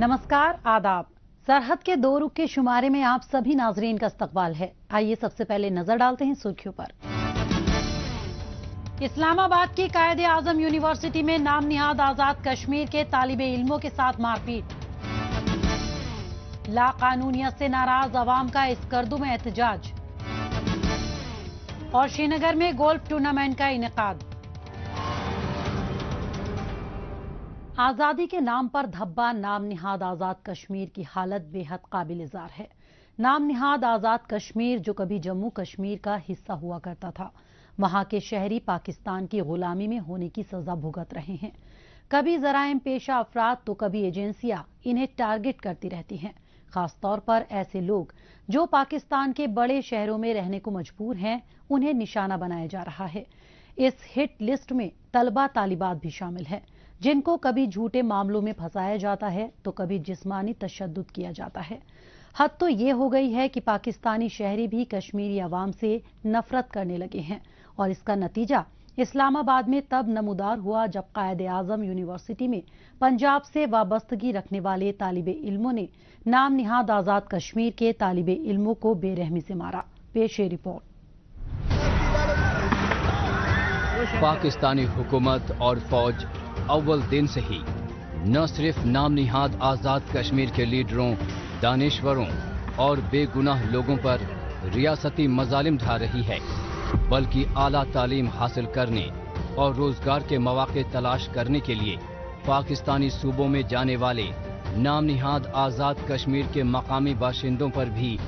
नमस्कार, आदाब। सरहद के दो रुख के शुमारे में आप सभी नाजरीन का इस्तकबाल है। आइए सबसे पहले नजर डालते हैं सुर्खियों पर। इस्लामाबाद की कायदे आजम यूनिवर्सिटी में नाम निहाद आजाद कश्मीर के तालिबे इल्मों के साथ मारपीट। लाकानूनियत से नाराज अवाम का इस करदू में एहतजाज। और श्रीनगर में गोल्फ टूर्नामेंट का इनेकाद। आजादी के नाम पर धब्बा नाम निहाद आजाद कश्मीर की हालत बेहद काबिल-ए-ज़ार है। नाम निहाद आजाद कश्मीर जो कभी जम्मू कश्मीर का हिस्सा हुआ करता था, वहां के शहरी पाकिस्तान की गुलामी में होने की सजा भुगत रहे हैं। कभी जराइम पेशा अफराद तो कभी एजेंसियां इन्हें टारगेट करती रहती हैं। खासतौर पर ऐसे लोग जो पाकिस्तान के बड़े शहरों में रहने को मजबूर हैं, उन्हें निशाना बनाया जा रहा है। इस हिट लिस्ट में तलबा तालिबात भी शामिल है, जिनको कभी झूठे मामलों में फंसाया जाता है तो कभी जिस्मानी तशद्दुद किया जाता है। हद तो ये हो गई है कि पाकिस्तानी शहरी भी कश्मीरी अवाम से नफरत करने लगे हैं और इसका नतीजा इस्लामाबाद में तब नमूदार हुआ जब कायदे आजम यूनिवर्सिटी में पंजाब से वाबस्तगी रखने वाले तालिबे इल्मों ने नाम निहाद आजाद कश्मीर के तालिबे इल्मों को बेरहमी से मारा। पेश है रिपोर्ट। पाकिस्तानी हुकूमत और फौज अव्वल दिन से ही न सिर्फ नाम निहाद आजाद कश्मीर के लीडरों, दानिश्वरों और बेगुनाह लोगों पर रियासती मजालिम ढा रही है, बल्कि आला तालीम हासिल करने और रोजगार के मौके तलाश करने के लिए पाकिस्तानी सूबों में जाने वाले नाम निहाद आजाद कश्मीर के मकामी बाशिंदों पर भी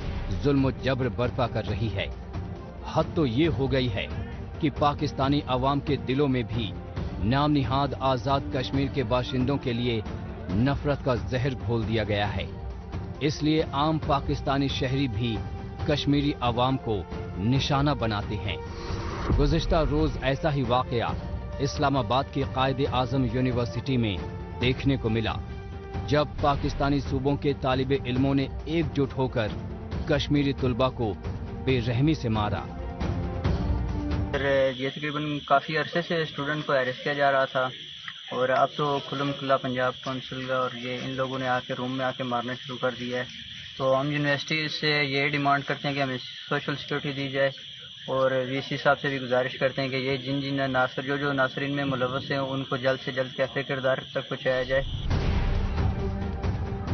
जुल्म जबर बर्पा कर रही है। हद तो ये हो गई है कि पाकिस्तानी अवाम के दिलों में भी नाम निहाद आजाद कश्मीर के बाशिंदों के लिए नफरत का जहर घोल दिया गया है। इसलिए आम पाकिस्तानी शहरी भी कश्मीरी अवाम को निशाना बनाते हैं। गुज़िश्ता रोज ऐसा ही वाकया इस्लामाबाद की कायदे आजम यूनिवर्सिटी में देखने को मिला, जब पाकिस्तानी सूबों के तालिबे इल्मों ने एकजुट होकर कश्मीरी तुलबा को बेरहमी से मारा। ये तकरीबन काफ़ी अरसे से स्टूडेंट को अरेस्ट किया जा रहा था और अब तो खुल्लम खुल्ला पंजाब काउंसिल और ये इन लोगों ने आके रूम में आके मारना शुरू कर दिया है। तो हम यूनिवर्सिटी से ये डिमांड करते हैं कि हमें सोशल सिक्योरिटी दी जाए और वीसी साहब से भी गुजारिश करते हैं कि ये जिन नासर जो नासरीन में मुलव्वस हैं उनको जल्द से जल्द कैसे किरदार तक पहुँचाया जाए।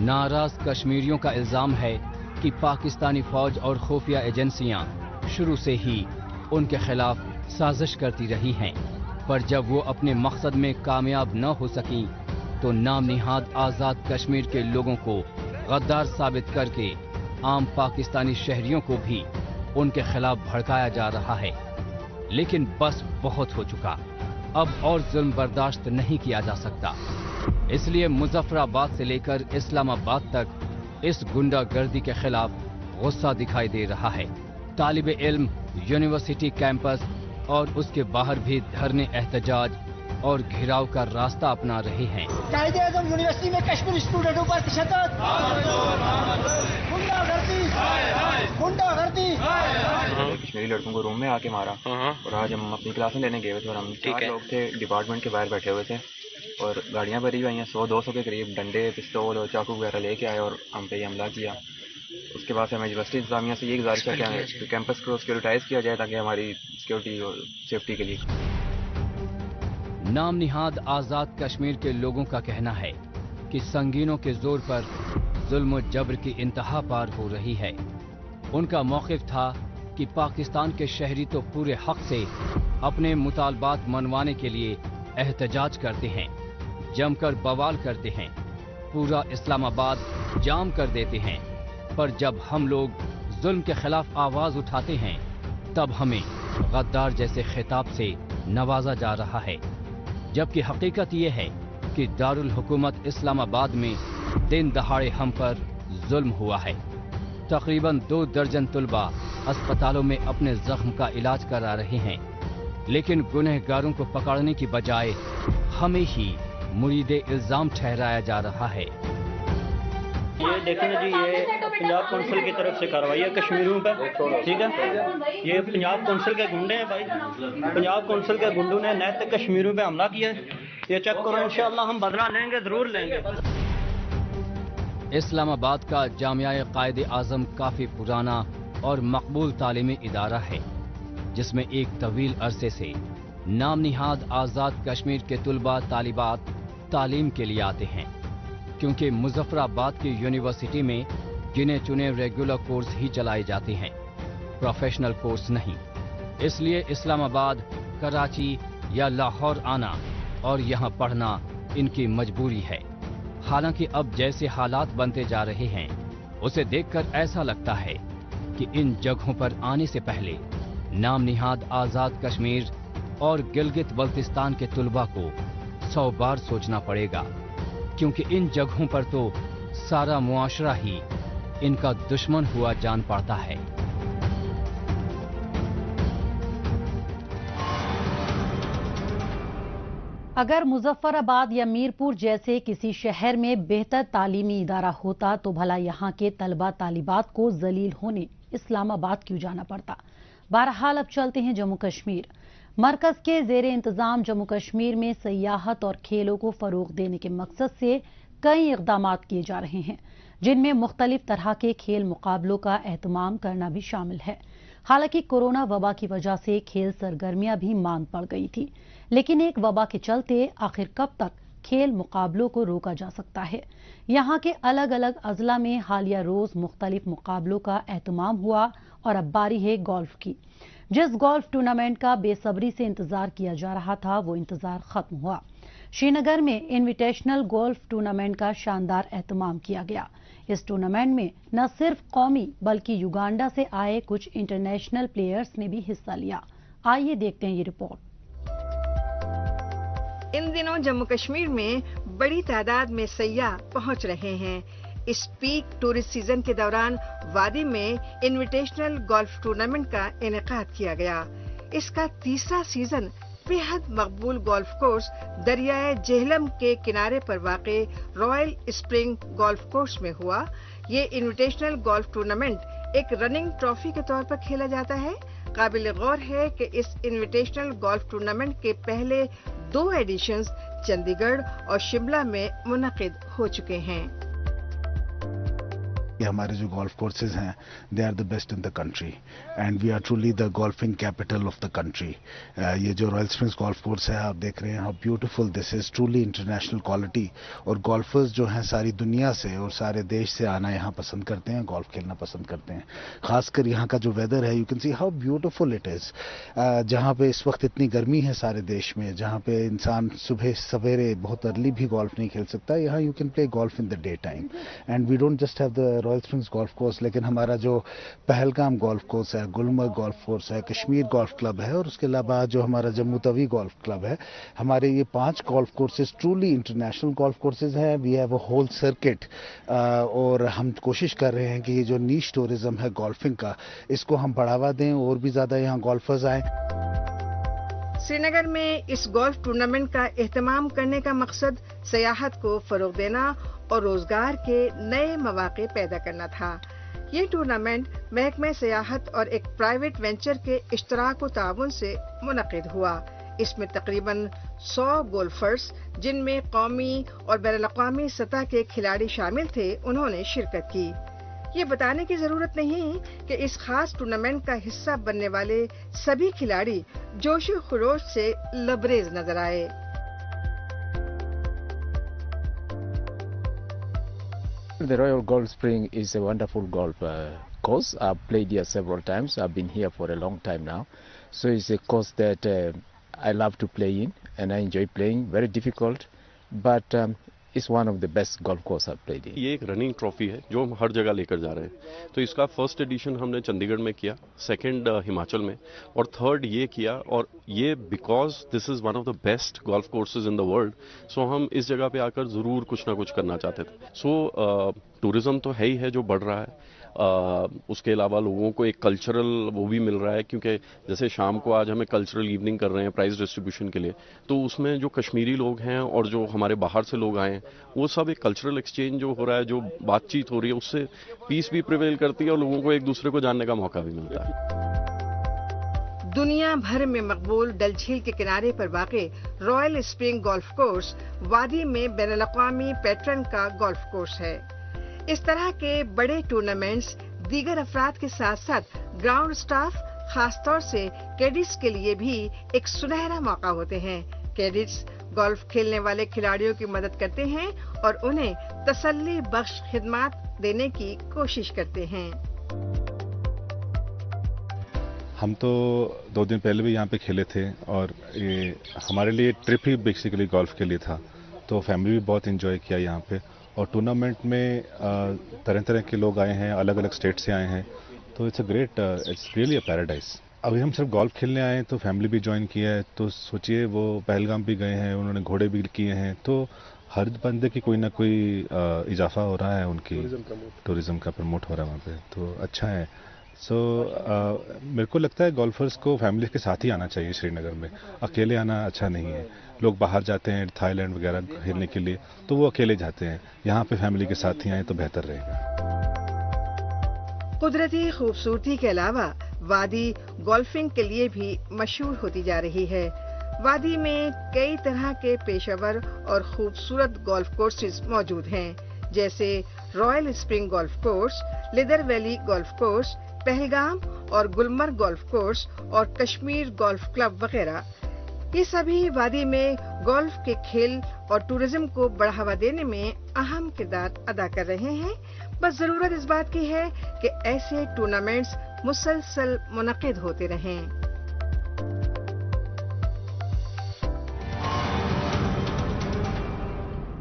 नाराज कश्मीरियों का इल्जाम है कि पाकिस्तानी फौज और खुफिया एजेंसियां शुरू से ही उनके खिलाफ साजिश करती रही हैं, पर जब वो अपने मकसद में कामयाब न हो सकी तो नाम निहाद आजाद कश्मीर के लोगों को गद्दार साबित करके आम पाकिस्तानी शहरियों को भी उनके खिलाफ भड़काया जा रहा है। लेकिन बस बहुत हो चुका, अब और जुल्म बर्दाश्त नहीं किया जा सकता। इसलिए मुजफ्फराबाद से लेकर इस्लामाबाद तक इस गुंडागर्दी के खिलाफ गुस्सा दिखाई दे रहा है। तालिबे इल्म यूनिवर्सिटी कैंपस और उसके बाहर भी धरने, एहतजाज और घिराव का रास्ता अपना रहे हैं। कायदे आजम यूनिवर्सिटी में कश्मीरी स्टूडेंटों पर तशद्दुद, गुंडागर्दी। कश्मीरी लड़कों को रूम में आके मारा और आज हम अपनी क्लासें लेने गए हुए थे और हम 4 लोग थे, डिपार्टमेंट के बाहर बैठे हुए थे और गाड़ियां भरी हुई हैं, 100-200 के करीब डंडे, पिस्तौल और चाकू वगैरह लेके आए और हम पे हमला किया। उसके बाद से हमें यूनिवर्सिटी इंतजामिया से ये गुजारिश है कि हमें कैंपस को सिक्योरिटाइज किया जाए ताकि हमारी सिक्योरिटी और सेफ्टी के लिए। नाम निहाद आजाद कश्मीर के लोगों का कहना है कि संगीनों के जोर पर जुल्म जबर की इंतहा पार हो रही है। उनका मौक़िफ़ था कि पाकिस्तान के शहरी तो पूरे हक से अपने मुतालबात मनवाने के लिए एहतजाज करते हैं, जमकर बवाल करते हैं, पूरा इस्लामाबाद जाम कर देते हैं, पर जब हम लोग जुल्म के खिलाफ आवाज उठाते हैं तब हमें गद्दार जैसे खिताब से नवाजा जा रहा है। जबकि हकीकत ये है कि दारुल हुकूमत इस्लामाबाद में दिन दहाड़े हम पर जुल्म हुआ है। तकरीबन 2 दर्जन तुलबा अस्पतालों में अपने जख्म का इलाज करा रहे हैं, लेकिन गुनहगारों को पकड़ने की बजाय हमें ही मुरीदे इल्जाम ठहराया जा रहा है। ये देखें जी, ये पंजाब काउंसिल की तरफ से कार्रवाई है कश्मीरियों पर, ठीक है। ये पंजाब काउंसिल के गुंडे हैं भाई, पंजाब काउंसिल के गुंडों ने नैतिक कश्मीरियों पे हमला किया है। ये चेक करो, इंशाअल्लाह हम बदला लेंगे, जरूर लेंगे। इस्लामाबाद का जामिया कायद आजम काफी पुराना और मकबूल तालीमी इदारा है, जिसमें एक तवील अरसे से नाम निहाद आज़ाद कश्मीर के तुलबा तालिबात तालीम के लिए आते हैं, क्योंकि मुजफ्फराबाद की यूनिवर्सिटी में गिने चुने रेगुलर कोर्स ही चलाए जाते हैं, प्रोफेशनल कोर्स नहीं। इसलिए इस्लामाबाद, कराची या लाहौर आना और यहाँ पढ़ना इनकी मजबूरी है। हालांकि अब जैसे हालात बनते जा रहे हैं, उसे देखकर ऐसा लगता है कि इन जगहों पर आने से पहले नाम निहाद आज़ाद कश्मीर और गिलगित बल्तिस्तान के तुलबा को 100 बार सोचना पड़ेगा, क्योंकि इन जगहों पर तो सारा मुआशरा ही इनका दुश्मन हुआ जान पड़ता है। अगर मुजफ्फराबाद या मीरपुर जैसे किसी शहर में बेहतर तालीमी इदारा होता तो भला यहाँ के तलबा तालिबात को जलील होने इस्लामाबाद क्यों जाना पड़ता। बहरहाल अब चलते हैं जम्मू कश्मीर। मरकज के जेर इंतजाम जम्मू कश्मीर में सयाहत और खेलों को फरोग देने के मकसद से कई इकदाम किए जा रहे हैं, जिनमें मुख्तलिफ तरह के खेल मुकाबलों का एहतमाम करना भी शामिल है। हालांकि कोरोना वबा की वजह से खेल सरगर्मियां भी मांद पड़ गई थी, लेकिन एक वबा के चलते आखिर कब तक खेल मुकाबलों को रोका जा सकता है। यहाँ के अलग अलग अजला में हालिया रोज मुख्तलिफ मुकाबलों का एहतमाम हुआ और अब बारी है गोल्फ की। जिस गोल्फ टूर्नामेंट का बेसब्री से इंतजार किया जा रहा था, वो इंतजार खत्म हुआ। श्रीनगर में इन्विटेशनल गोल्फ टूर्नामेंट का शानदार एहतमाम किया गया। इस टूर्नामेंट में न सिर्फ कौमी बल्कि युगांडा से आए कुछ इंटरनेशनल प्लेयर्स ने भी हिस्सा लिया। आइए देखते हैं ये रिपोर्ट। इन दिनों जम्मू कश्मीर में बड़ी तादाद में सयाह पहुंच रहे हैं। इस पीक टूरिस्ट सीजन के दौरान वादी में इन्विटेशनल गोल्फ टूर्नामेंट का इनेकाद किया गया। इसका तीसरा सीजन बेहद मकबूल गोल्फ कोर्स दरियाए जेहलम के किनारे पर वाक़े रॉयल स्प्रिंग गोल्फ कोर्स में हुआ। ये इन्विटेशनल गोल्फ टूर्नामेंट एक रनिंग ट्रॉफी के तौर पर खेला जाता है। काबिल गौर है कि इस इन्विटेशनल गोल्फ टूर्नामेंट के पहले 2 एडिशंस चंडीगढ़ और शिमला में मुनक़िद हो चुके हैं। हमारे जो गोल्फ कोर्सेज हैं, they are the best in the country and we are truly the golfing capital of the country. ये जो रॉयल स्प्रिंग्स गोल्फ कोर्स है, आप देख रहे हैं how beautiful this is, truly international quality. और गोल्फर्स जो हैं सारी दुनिया से और सारे देश से आना यहाँ पसंद करते हैं, गोल्फ खेलना पसंद करते हैं। खासकर यहाँ का जो वेदर है, you can see how beautiful it is. जहाँ पे इस वक्त इतनी गर्मी है सारे देश में, जहाँ पे इंसान सुबह सवेरे बहुत अर्ली भी गोल्फ नहीं खेल सकता, यहाँ you can play golf in the day time. And we don't just have the Royal Springs golf course, लेकिन हमारा जो पहलगाम गोल्फ कोर्स है, गुलमर्ग गोल्फ कोर्स है, कश्मीर गोल्फ क्लब है और उसके अलावा जो हमारा जम्मू तवी गोल्फ क्लब है, हमारे ये 5 golf courses truly international golf courses हैं। We have a whole circuit और हम कोशिश कर रहे हैं कि ये जो नीश टूरिज्म है गोल्फिंग का, इसको हम बढ़ावा दें और भी ज्यादा यहाँ गोल्फर्स आए। श्रीनगर में इस गोल्फ टूर्नामेंट का एहतमाम करने का मकसद सयाहत को फरोग देना और रोजगार के नए मौके पैदा करना था। ये टूर्नामेंट महकमे सयाहत और एक प्राइवेट वेंचर के इश्तराक व ताउन से मुनक़िद हुआ। इसमें तकरीबन 100 गोल्फर्स, जिनमें कौमी और बैनुल-अक़वामी सतह के खिलाड़ी शामिल थे, उन्होंने शिरकत की। ये बताने की जरूरत नहीं कि इस खास टूर्नामेंट का हिस्सा बनने वाले सभी खिलाड़ी जोश व खरोश से लबरेज नजर आए। The Royal Golf Spring is a wonderful golf course. I've played here several times. I've been here for a long time now. So it's a course that I love to play in and I enjoy playing. Very difficult, but it's one of the best golf course I've played in. ये एक running trophy है जो हम हर जगह लेकर जा रहे हैं। तो इसका फर्स्ट एडिशन हमने चंडीगढ़ में किया, सेकंड हिमाचल में और थर्ड ये किया। और ये because this is one of the best golf courses in the world, so हम इस जगह पे आकर ज़रूर कुछ ना कुछ करना चाहते थे। सो टूरिज़्म तो है ही है जो बढ़ रहा है, उसके अलावा लोगों को एक कल्चरल वो भी मिल रहा है, क्योंकि जैसे शाम को आज हमें कल्चरल इवनिंग कर रहे हैं प्राइज डिस्ट्रीब्यूशन के लिए, तो उसमें जो कश्मीरी लोग हैं और जो हमारे बाहर से लोग आए हैं, वो सब एक कल्चरल एक्सचेंज जो हो रहा है, जो बातचीत हो रही है, उससे पीस भी प्रिवेल करती है और लोगों को एक दूसरे को जानने का मौका भी मिलता है। दुनिया भर में मकबूल डल झील के किनारे पर वाक़े रॉयल स्प्रिंग गोल्फ कोर्स वादी में बैनुल-अक़वामी पैटर्न का गोल्फ कोर्स है। इस तरह के बड़े टूर्नामेंट्स दीगर अफराद के साथ साथ ग्राउंड स्टाफ, खास तौर से कैडेट्स के लिए भी एक सुनहरा मौका होते हैं। कैडेट्स गोल्फ खेलने वाले खिलाड़ियों की मदद करते हैं और उन्हें तसल्ली बख्श खिदमत देने की कोशिश करते हैं। हम तो 2 दिन पहले भी यहाँ पे खेले थे और ये हमारे लिए ट्रिप ही बेसिकली गोल्फ के लिए था, तो फैमिली भी बहुत एंजॉय किया यहाँ पे। और टूर्नामेंट में तरह तरह के लोग आए हैं, अलग अलग स्टेट से आए हैं, तो इट्स रियली अ पैराडाइज। अभी हम सिर्फ गोल्फ खेलने आए हैं तो फैमिली भी ज्वाइन किया है, तो सोचिए वो पहलगाम भी गए हैं, उन्होंने घोड़े भी किए हैं, तो हर बंदे की कोई ना कोई इजाफा हो रहा है, उनकी टूरिज्म का प्रमोट हो रहा है वहाँ पे, तो अच्छा है। मेरे को लगता है गोल्फर्स को फैमिली के साथ ही आना चाहिए श्रीनगर में, अकेले आना अच्छा नहीं है। लोग बाहर जाते हैं थाईलैंड वगैरह खेलने के लिए, तो वो अकेले जाते हैं, यहाँ पे फैमिली के साथ ही आए तो बेहतर रहेगा। कुदरती खूबसूरती के अलावा वादी गोल्फिंग के लिए भी मशहूर होती जा रही है। वादी में कई तरह के पेशेवर और खूबसूरत गोल्फ कोर्सेज मौजूद हैं, जैसे royal spring golf course, leather valley golf course, Pahalgam और गुलमर्ग गोल्फ कोर्स और कश्मीर गोल्फ क्लब वगैरह। ये सभी वादी में गोल्फ के खेल और टूरिज्म को बढ़ावा देने में अहम किरदार अदा कर रहे हैं। बस जरूरत इस बात की है कि ऐसे टूर्नामेंट्स मुसलसल मुनक्किद होते रहें।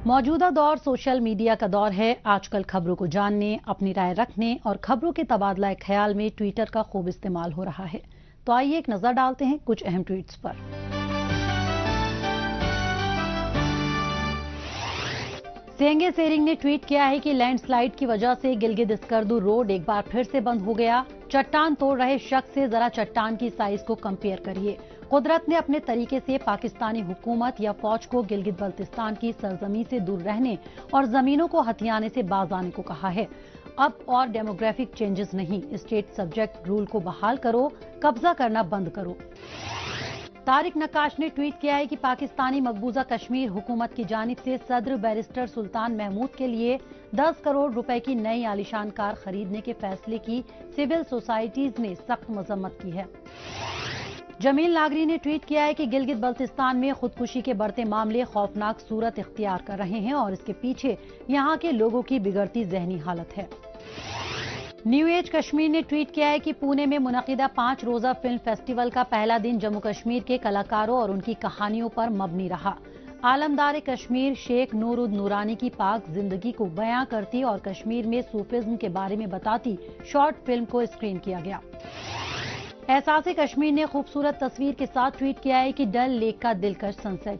मौजूदा दौर सोशल मीडिया का दौर है। आजकल खबरों को जानने, अपनी राय रखने और खबरों के तबादला ख्याल में ट्विटर का खूब इस्तेमाल हो रहा है। तो आइए एक नजर डालते हैं कुछ अहम ट्वीट्स पर। सेंगे सेरिंग ने ट्वीट किया है कि लैंडस्लाइड की वजह से गिलगित स्कर्दू रोड एक बार फिर से बंद हो गया। चट्टान तोड़ रहे शख्स से जरा चट्टान की साइज को कंपेयर करिए। कुदरत ने अपने तरीके से पाकिस्तानी हुकूमत या फौज को गिलगित बल्तिस्तान की सरजमी से दूर रहने और जमीनों को हथियाने से बाज आने को कहा है। अब और डेमोग्राफिक चेंजेस नहीं, स्टेट सब्जेक्ट रूल को बहाल करो, कब्जा करना बंद करो। तारिक नक्काश ने ट्वीट किया है कि पाकिस्तानी मकबूजा कश्मीर हुकूमत की जानिब से सदर बैरिस्टर सुल्तान महमूद के लिए 10 करोड़ रुपए की नई आलीशान कार खरीदने के फैसले की सिविल सोसाइटीज ने सख्त मजम्मत की है। जमील नागरी ने ट्वीट किया है कि गिलगित बल्तिस्तान में खुदकुशी के बढ़ते मामले खौफनाक सूरत इख्तियार कर रहे हैं और इसके पीछे यहाँ के लोगों की बिगड़ती जहनी हालत है। न्यू एज कश्मीर ने ट्वीट किया है कि पुणे में मुनक़िदा 5 रोजा फिल्म फेस्टिवल का पहला दिन जम्मू कश्मीर के कलाकारों और उनकी कहानियों पर मबनी रहा। आलमदार कश्मीर शेख नूरुद नूरानी की पाक जिंदगी को बयां करती और कश्मीर में सूफिज्म के बारे में बताती शॉर्ट फिल्म को स्क्रीन किया गया। एहसास कश्मीर ने खूबसूरत तस्वीर के साथ ट्वीट किया है कि डल लेक का दिलकश सनसेट।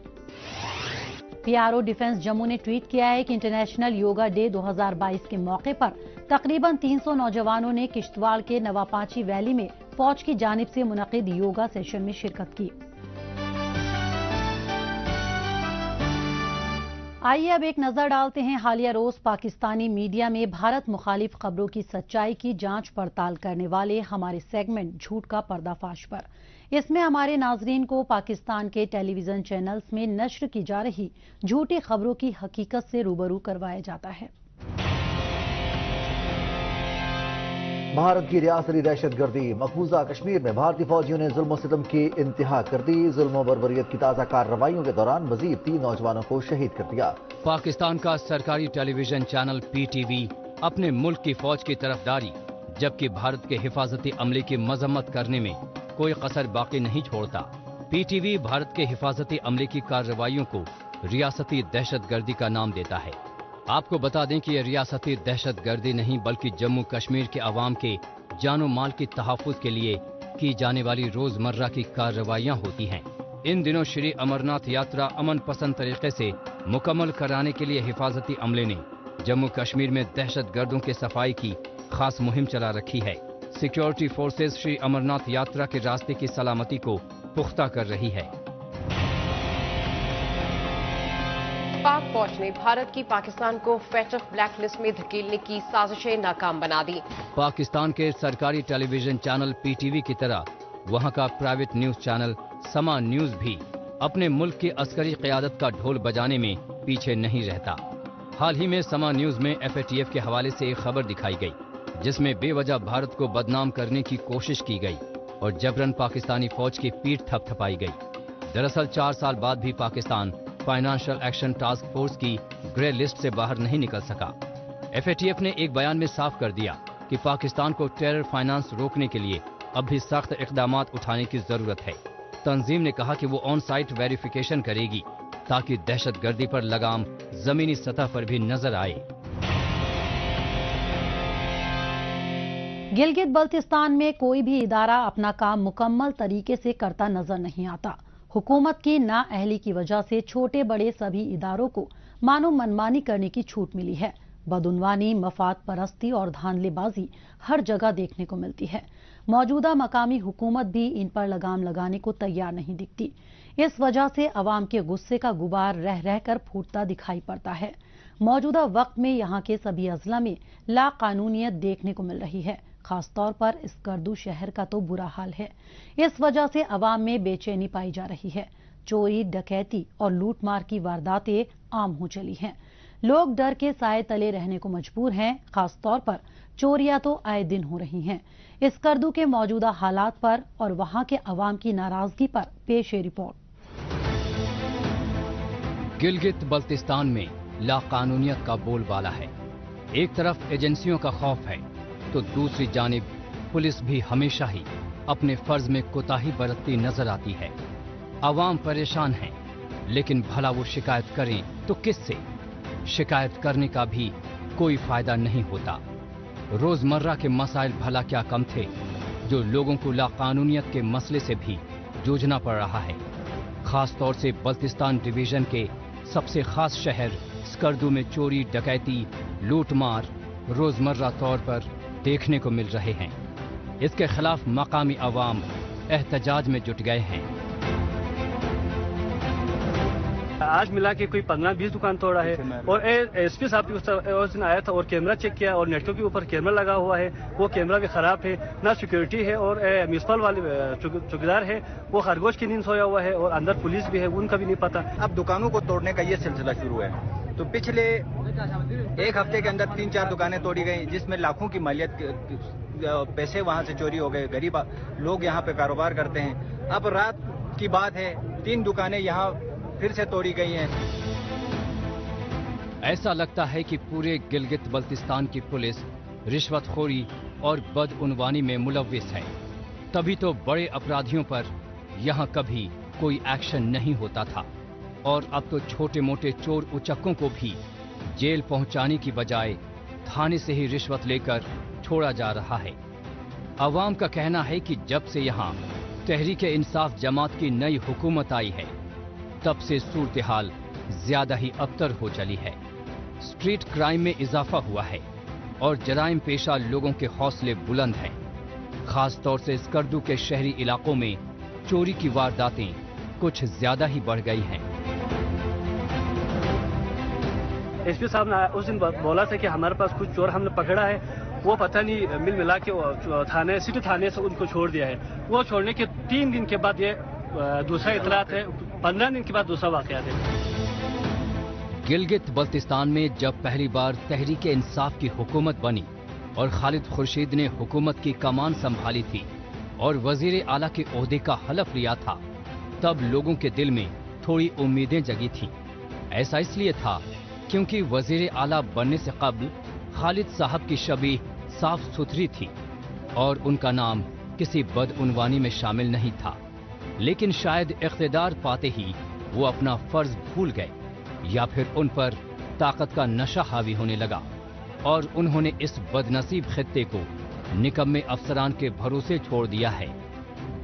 पीआरओ डिफेंस जम्मू ने ट्वीट किया है कि इंटरनेशनल योगा डे 2022 के मौके पर तकरीबन 300 नौजवानों ने किश्तवाड़ के नवापाची वैली में फौज की जानिब से मुनक़िद योगा सेशन में शिरकत की। आइए अब एक नजर डालते हैं हालिया रोज पाकिस्तानी मीडिया में भारत मुखालिफ खबरों की सच्चाई की जांच पड़ताल करने वाले हमारे सेगमेंट झूठ का पर्दाफाश पर। इसमें हमारे नाजरीन को पाकिस्तान के टेलीविजन चैनल्स में नश्र की जा रही झूठी खबरों की हकीकत से रूबरू करवाया जाता है। भारत की रियासती दहशतगर्दी, मकबूजा कश्मीर में भारतीय फौजियों ने जुल्म सितम की इंतहा कर दी। जुल्म बर्बरियत की ताज़ा कार्रवाइयों के दौरान मजीद 3 नौजवानों को शहीद कर दिया। पाकिस्तान का सरकारी टेलीविजन चैनल PTV अपने मुल्क की फौज की तरफदारी जबकि भारत के हिफाजती अमले की मजम्मत करने में कोई कसर बाकी नहीं छोड़ता। PTV भारत के हिफाजती अमले की कार्रवाइयों को रियासती दहशतगर्दी का नाम देता है। आपको बता दें कि यह रियासती दहशतगर्दी नहीं बल्कि जम्मू कश्मीर के अवाम के जानो माल की तहफ़्फ़ुज़ के लिए की जाने वाली रोजमर्रा की कार्रवाइयाँ होती हैं। इन दिनों श्री अमरनाथ यात्रा अमन पसंद तरीके से मुकम्मल कराने के लिए हिफाजती अमले ने जम्मू कश्मीर में दहशतगर्दों के सफाई की खास मुहिम चला रखी है। सिक्योरिटी फोर्सेज श्री अमरनाथ यात्रा के रास्ते की सलामती को पुख्ता कर रही है। पाक फौज ने भारत की पाकिस्तान को फेटफ ब्लैक लिस्ट में धकेलने की साजिशें नाकाम बना दी। पाकिस्तान के सरकारी टेलीविजन चैनल PTV की तरह वहां का प्राइवेट न्यूज चैनल समा न्यूज भी अपने मुल्क की अस्करी क़यादत का ढोल बजाने में पीछे नहीं रहता। हाल ही में समा न्यूज में FATF के हवाले से एक खबर दिखाई गई जिसमें बेवजह भारत को बदनाम करने की कोशिश की गई और जबरन पाकिस्तानी फौज की पीठ थपथपाई गई। दरअसल 4 साल बाद भी Pakistan financial action task force की ग्रे लिस्ट से बाहर नहीं निकल सका। FATF ने एक बयान में साफ कर दिया कि पाकिस्तान को टेरर फाइनेंस रोकने के लिए अब भी सख्त इक़दामात उठाने की जरूरत है। तंजीम ने कहा कि वो ऑन साइट वेरिफिकेशन करेगी ताकि दहशतगर्दी पर लगाम जमीनी सतह पर भी नजर आए। गिलगित बल्तिस्तान में कोई भी इदारा अपना काम मुकम्मल तरीके से करता नजर नहीं आता। हुकूमत की नाअहली की वजह से छोटे बड़े सभी इदारों को मानो मनमानी करने की छूट मिली है। बदउनवानी, मफाद परस्ती और धांधलेबाजी हर जगह देखने को मिलती है। मौजूदा मकामी हुकूमत भी इन पर लगाम लगाने को तैयार नहीं दिखती। इस वजह से अवाम के गुस्से का गुबार रह रहकर फूटता दिखाई पड़ता है। मौजूदा वक्त में यहाँ के सभी अजला में लाकानूनियत देखने को मिल रही है। खासतौर पर स्कर्दू शहर का तो बुरा हाल है। इस वजह से अवाम में बेचैनी पाई जा रही है। चोरी, डकैती और लूटमार की वारदातें आम हो चली हैं। लोग डर के साए तले रहने को मजबूर हैं। खासतौर पर चोरियां तो आए दिन हो रही हैं। स्कर्दू के मौजूदा हालात पर और वहां के अवाम की नाराजगी पर पेश है रिपोर्ट। गिलगित बल्तिस्तान में लाकानूनियत का बोलबाला है। एक तरफ एजेंसियों का खौफ है तो दूसरी जानिब पुलिस भी हमेशा ही अपने फर्ज में कोताही बरतती नजर आती है। अवाम परेशान है, लेकिन भला वो शिकायत करें तो किससे? शिकायत करने का भी कोई फायदा नहीं होता। रोजमर्रा के मसाइल भला क्या कम थे जो लोगों को लाकानूनियत के मसले से भी जूझना पड़ रहा है। खास तौर से बल्तिस्तान डिवीजन के सबसे खास शहर स्कर्दू में चोरी, डकैती, लूटमार रोजमर्रा तौर पर देखने को मिल रहे हैं। इसके खिलाफ मकामी अवाम एहतजाज में जुट गए हैं। आज मिला के कोई 15-20 दुकान तोड़ा है और SP साहब भी उस दिन आया था और कैमरा चेक किया और नेटवर्क के ऊपर कैमरा लगा हुआ है। वो कैमरा भी खराब है, ना सिक्योरिटी है और म्यूनसिपल वाले चौकीदार है वो खरगोश की नींद सोया हुआ है और अंदर पुलिस भी है, उनका भी नहीं पता। अब दुकानों को तोड़ने का ये सिलसिला शुरू है तो पिछले एक हफ्ते के अंदर 3-4 दुकानें तोड़ी गई जिसमें लाखों की मालियत पैसे वहां से चोरी हो गए। गरीब लोग यहाँ पे कारोबार करते हैं। अब रात की बात है, 3 दुकानें यहाँ फिर से तोड़ी गई हैं। ऐसा लगता है कि पूरे गिलगित बल्तिस्तान की पुलिस रिश्वतखोरी और बदउनवानी में मुलव्विस है। तभी तो बड़े अपराधियों पर यहाँ कभी कोई एक्शन नहीं होता था और अब तो छोटे मोटे चोर उचक्कों को भी जेल पहुंचाने की बजाय थाने से ही रिश्वत लेकर छोड़ा जा रहा है। अवाम का कहना है कि जब से यहाँ तहरीक इंसाफ जमात की नई हुकूमत आई है तब से सूरत हाल ज्यादा ही अबतर हो चली है। स्ट्रीट क्राइम में इजाफा हुआ है और जराइम पेशा लोगों के हौसले बुलंद हैं। खास तौर से स्कर्दू के शहरी इलाकों में चोरी की वारदातें कुछ ज्यादा ही बढ़ गई हैं। SP साहब ने उस दिन बोला था कि हमारे पास कुछ चोर हमने पकड़ा है, वो पता नहीं मिल मिला के थाने सिटी थाने से उनको छोड़ दिया है। वो छोड़ने के 3 दिन के बाद ये दूसरा इतलात है, 15 दिन के बाद दूसरा वाकया है। गिलगित बल्तिस्तान में जब पहली बार तहरीक इंसाफ की हुकूमत बनी और खालिद खुर्शीद ने हुकूमत की कमान संभाली थी और वजीर आला के ओहदे का हलफ लिया था, तब लोगों के दिल में थोड़ी उम्मीदें जगी थी। ऐसा इसलिए था क्योंकि वजीर आला बनने से कबल खालिद साहब की शबीह साफ सुथरी थी और उनका नाम किसी बदउनवानी में शामिल नहीं था। लेकिन शायद इख्तिदार पाते ही वो अपना फर्ज भूल गए या फिर उन पर ताकत का नशा हावी होने लगा और उन्होंने इस बदनसीब खित्ते को निकम्मे अफसरान के भरोसे छोड़ दिया है,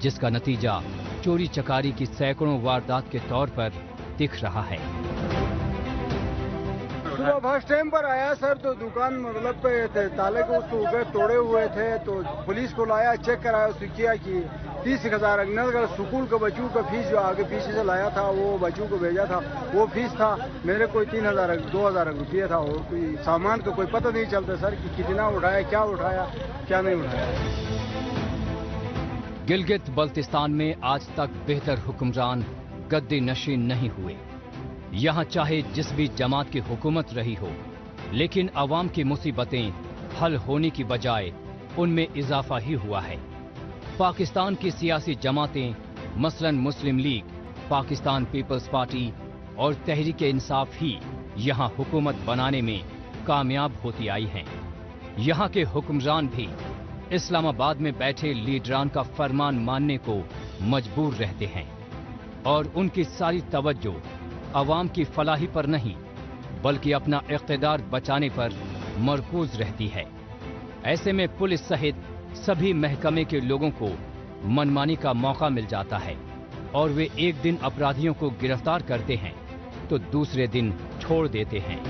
जिसका नतीजा चोरी चकारी की सैकड़ों वारदात के तौर पर दिख रहा है। सुबह फर्स्ट टाइम पर आया सर तो दुकान मतलब ताले को उसको ऊपर तोड़े हुए थे तो पुलिस को लाया, चेक कराया, उसने किया कि 30,000 अगर स्कूल के बच्चों का फीस जो आगे पीछे से लाया था वो बच्चों को भेजा था वो फीस था। मेरे कोई 2,000 रुपये था और कोई सामान का कोई पता नहीं चलता सर कि कितना उठाया, क्या नहीं उठाया। गिलगित बल्तिस्तान में आज तक बेहतर हुक्मरान गद्दी नशीन नहीं हुए। यहाँ चाहे जिस भी जमात की हुकूमत रही हो, लेकिन अवाम की मुसीबतें हल होने की बजाय उनमें इजाफा ही हुआ है। पाकिस्तान की सियासी जमातें मसलन मुस्लिम लीग, पाकिस्तान पीपल्स पार्टी और तहरीक इंसाफ ही यहाँ हुकूमत बनाने में कामयाब होती आई हैं। यहाँ के हुक्मरान भी इस्लामाबाद में बैठे लीडरान का फरमान मानने को मजबूर रहते हैं और उनकी सारी तवज्जो अवाम की फलाही पर नहीं बल्कि अपना इख्तिदार बचाने पर मरकूज रहती है। ऐसे में पुलिस सहित सभी महकमे के लोगों को मनमानी का मौका मिल जाता है और वे एक दिन अपराधियों को गिरफ्तार करते हैं तो दूसरे दिन छोड़ देते हैं।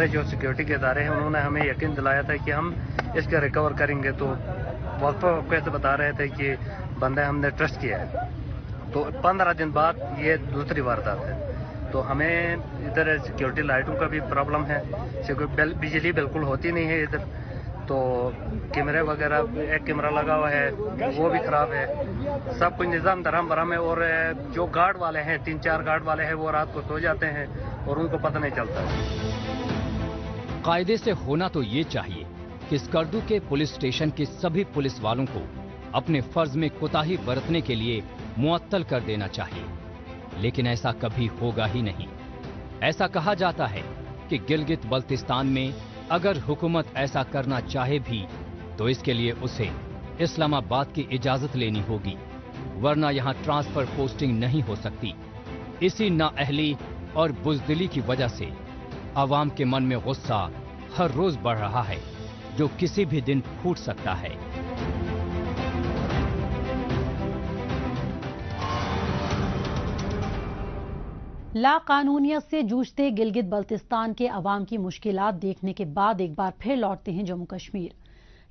जो सिक्योरिटी के इदारे हैं उन्होंने हमें यकीन दिलाया था कि हम इसके रिकवर करेंगे, तो वक्त बता रहे थे कि बंदे हमने ट्रस्ट किया है। तो 15 दिन बाद ये दूसरी वारदात है। तो हमें इधर सिक्योरिटी लाइटों का भी प्रॉब्लम है, बिजली बिल्कुल होती नहीं है इधर, तो कैमरे वगैरह एक कैमरा लगा हुआ है वो भी खराब है, सब कुछ निज़ाम धर्म भरम है। और जो गार्ड वाले हैं 3-4 गार्ड वाले हैं वो रात को सो जाते हैं और उनको पता नहीं चलता। कायदे से होना तो ये चाहिए कि स्कर्दू के पुलिस स्टेशन के सभी पुलिस वालों को अपने फर्ज में कोताही बरतने के लिए मुअत्तल कर देना चाहिए, लेकिन ऐसा कभी होगा ही नहीं। ऐसा कहा जाता है कि गिलगित बल्तिस्तान में अगर हुकूमत ऐसा करना चाहे भी तो इसके लिए उसे इस्लामाबाद की इजाजत लेनी होगी, वरना यहां ट्रांसफर पोस्टिंग नहीं हो सकती। इसी नाअहली और बुज़दिली की वजह से अवाम के मन में गुस्सा हर रोज बढ़ रहा है जो किसी भी दिन फूट सकता है। लाकानूनियत से जूझते गिलगित बल्तिस्तान के अवाम की मुश्किलात देखने के बाद एक बार फिर लौटते हैं जम्मू कश्मीर।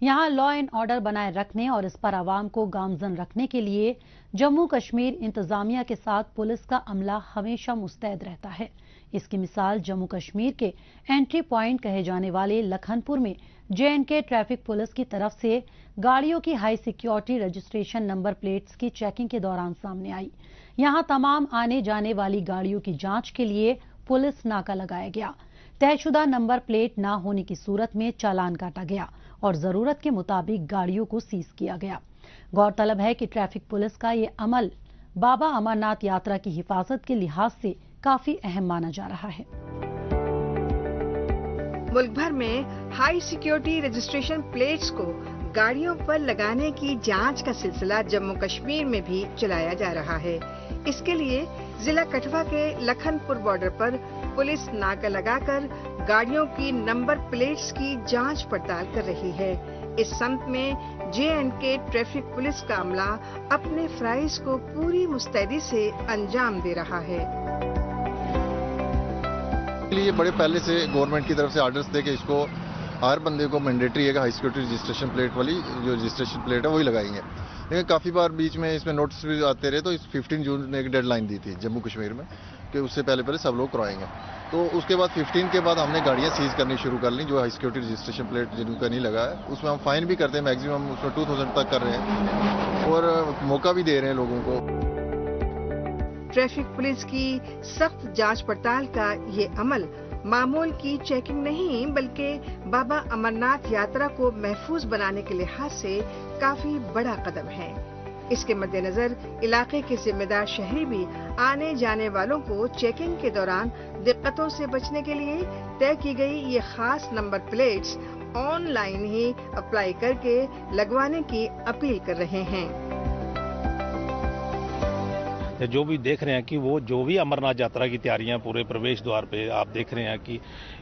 यहाँ लॉ एंड ऑर्डर बनाए रखने और इस पर अवाम को गामजन रखने के लिए जम्मू कश्मीर इंतजामिया के साथ पुलिस का अमला हमेशा मुस्तैद रहता है। इसकी मिसाल जम्मू कश्मीर के एंट्री पॉइंट कहे जाने वाले लखनपुर में J&K ट्रैफिक पुलिस की तरफ से गाड़ियों की high security registration number plates की चेकिंग के दौरान सामने आई। यहां तमाम आने जाने वाली गाड़ियों की जांच के लिए पुलिस नाका लगाया गया। तयशुदा नंबर प्लेट न होने की सूरत में चालान काटा गया और जरूरत के मुताबिक गाड़ियों को सीज किया गया। गौरतलब है कि ट्रैफिक पुलिस का ये अमल बाबा अमरनाथ यात्रा की हिफाजत के लिहाज से काफी अहम माना जा रहा है। मुल्क भर में हाई सिक्योरिटी रजिस्ट्रेशन प्लेट्स को गाड़ियों पर लगाने की जांच का सिलसिला जम्मू कश्मीर में भी चलाया जा रहा है। इसके लिए जिला कठवा के लखनपुर बॉर्डर पर पुलिस नाका लगाकर गाड़ियों की नंबर प्लेट्स की जांच पड़ताल कर रही है। इस संत में J&K ट्रैफिक पुलिस का अमला अपने फ्राइज को पूरी मुस्तैदी से अंजाम दे रहा है। ये बड़े पहले से गवर्नमेंट की तरफ से आर्डर्स थे कि इसको हर बंदे को मैंडेटरी है कि हाई सिक्योरिटी रजिस्ट्रेशन प्लेट वाली जो रजिस्ट्रेशन प्लेट है वही लगाएंगे। लेकिन काफ़ी बार बीच में इसमें नोटिस भी आते रहे, तो इस 15 जून ने एक डेडलाइन दी थी जम्मू कश्मीर में कि उससे पहले सब लोग करवाएंगे। तो उसके बाद 15 के बाद हमने गाड़ियाँ सीज करनी शुरू कर ली जो हाई सिक्योरिटी रजिस्ट्रेशन प्लेट जिनका नहीं लगा है। उसमें हम फाइन भी करते हैं, मैक्सिमम उसमें 2000 तक कर रहे हैं और मौका भी दे रहे हैं लोगों को। ट्रैफिक पुलिस की सख्त जांच पड़ताल का ये अमल मामूल की चेकिंग नहीं बल्कि बाबा अमरनाथ यात्रा को महफूज बनाने के लिहाज से काफी बड़ा कदम है। इसके मद्देनजर इलाके के जिम्मेदार शहरी भी आने जाने वालों को चेकिंग के दौरान दिक्कतों से बचने के लिए तय की गई ये खास नंबर प्लेट्स ऑनलाइन ही अप्लाई करके लगवाने की अपील कर रहे हैं। जो भी देख रहे हैं कि वो जो भी अमरनाथ यात्रा की तैयारियां पूरे प्रवेश द्वार पे आप देख रहे हैं कि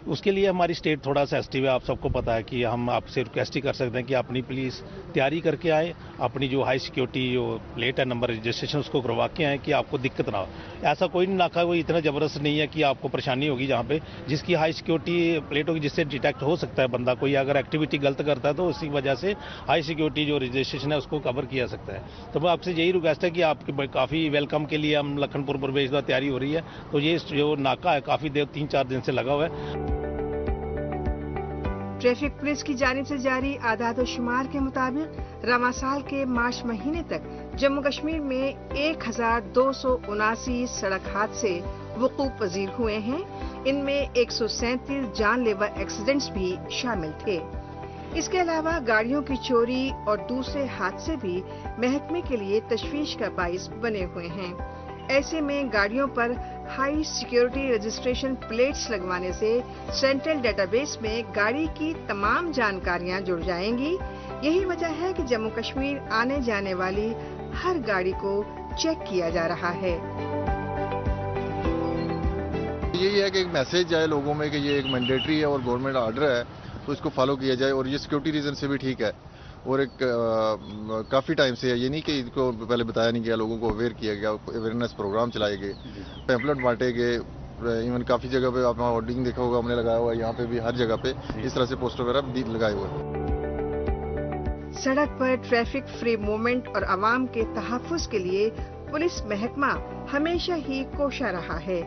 उसके लिए हमारी स्टेट थोड़ा सेंसिटिव है। आप सबको पता है कि हम आपसे रिक्वेस्ट ही कर सकते हैं कि अपनी प्लीज तैयारी करके आए, अपनी जो हाई सिक्योरिटी जो प्लेट है नंबर रजिस्ट्रेशन उसको करवा के आए कि आपको दिक्कत ना हो। ऐसा कोई नाका कोई इतना जबरदस्त नहीं है कि आपको परेशानी होगी। जहाँ पे जिसकी हाई सिक्योरिटी प्लेट होगी जिससे डिटेक्ट हो सकता है बंदा कोई अगर एक्टिविटी गलत करता है तो उसी वजह से हाई सिक्योरिटी जो रजिस्ट्रेशन है उसको कवर किया सकता है। तो मैं आपसे यही रिक्वेस्ट है कि आपके काफी वेलकम के लिए हम लखनपुर प्रवेश द्वार तैयारी हो रही है। तो ये जो नाका है काफी देर 3-4 दिन से लगा हुआ है। ट्रैफिक पुलिस की जानिब से जारी आदाद शुमार के मुताबिक रवां साल के मार्च महीने तक जम्मू कश्मीर में 1279 सड़क हादसे वकूअ पजीर हुए हैं। इनमें 137 जानलेवा एक्सीडेंट्स भी शामिल थे। इसके अलावा गाड़ियों की चोरी और दूसरे हादसे भी महकमे के लिए तशवीश का बाइस बने हुए हैं। ऐसे में गाड़ियों पर हाई सिक्योरिटी रजिस्ट्रेशन प्लेट्स लगवाने से सेंट्रल डेटाबेस में गाड़ी की तमाम जानकारियां जुड़ जाएंगी। यही वजह है कि जम्मू कश्मीर आने जाने वाली हर गाड़ी को चेक किया जा रहा है। यही है कि एक मैसेज जाए लोगों में कि ये एक मैंडेटरी है और गवर्नमेंट ऑर्डर है, तो इसको फॉलो किया जाए। और ये सिक्योरिटी रीजन से भी ठीक है और एक काफ़ी टाइम से है। ये नहीं कि इनको पहले बताया नहीं गया, लोगों को अवेयर किया गया, अवेयरनेस प्रोग्राम चलाए गए, पैम्पलेट बांटे गए। इवन काफ़ी जगह पे आपने होर्डिंग देखा होगा, हमने लगाया हुआ है, यहाँ पे भी हर जगह पे इस तरह से पोस्टर वगैरह भी लगाए हुए हैं। सड़क पर ट्रैफिक फ्री मूवमेंट और आवाम के तहफ्फुज के लिए पुलिस महकमा हमेशा ही कोशा रहा है।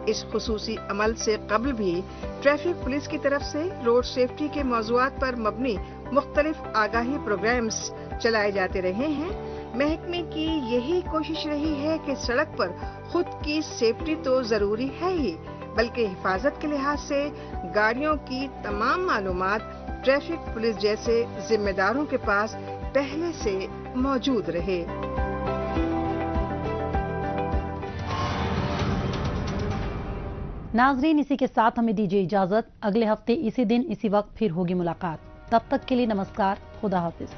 इस खुसूसी अमल से कबल भी ट्रैफिक पुलिस की तरफ से रोड सेफ्टी के मौज़ूआत पर मबनी मुख्तलिफ आगाही प्रोग्राम्स चलाए जाते रहे हैं। महकमे की यही कोशिश रही है कि सड़क पर खुद की सेफ्टी तो जरूरी है ही, बल्कि हिफाजत के लिहाज से गाड़ियों की तमाम मालूमात ट्रैफिक पुलिस जैसे जिम्मेदारों के पास पहले से मौजूद रहे। नाजरीन, इसी के साथ हमें दीजिए इजाजत। अगले हफ्ते इसी दिन इसी वक्त फिर होगी मुलाकात। तब तक के लिए नमस्कार, खुदा हाफिज।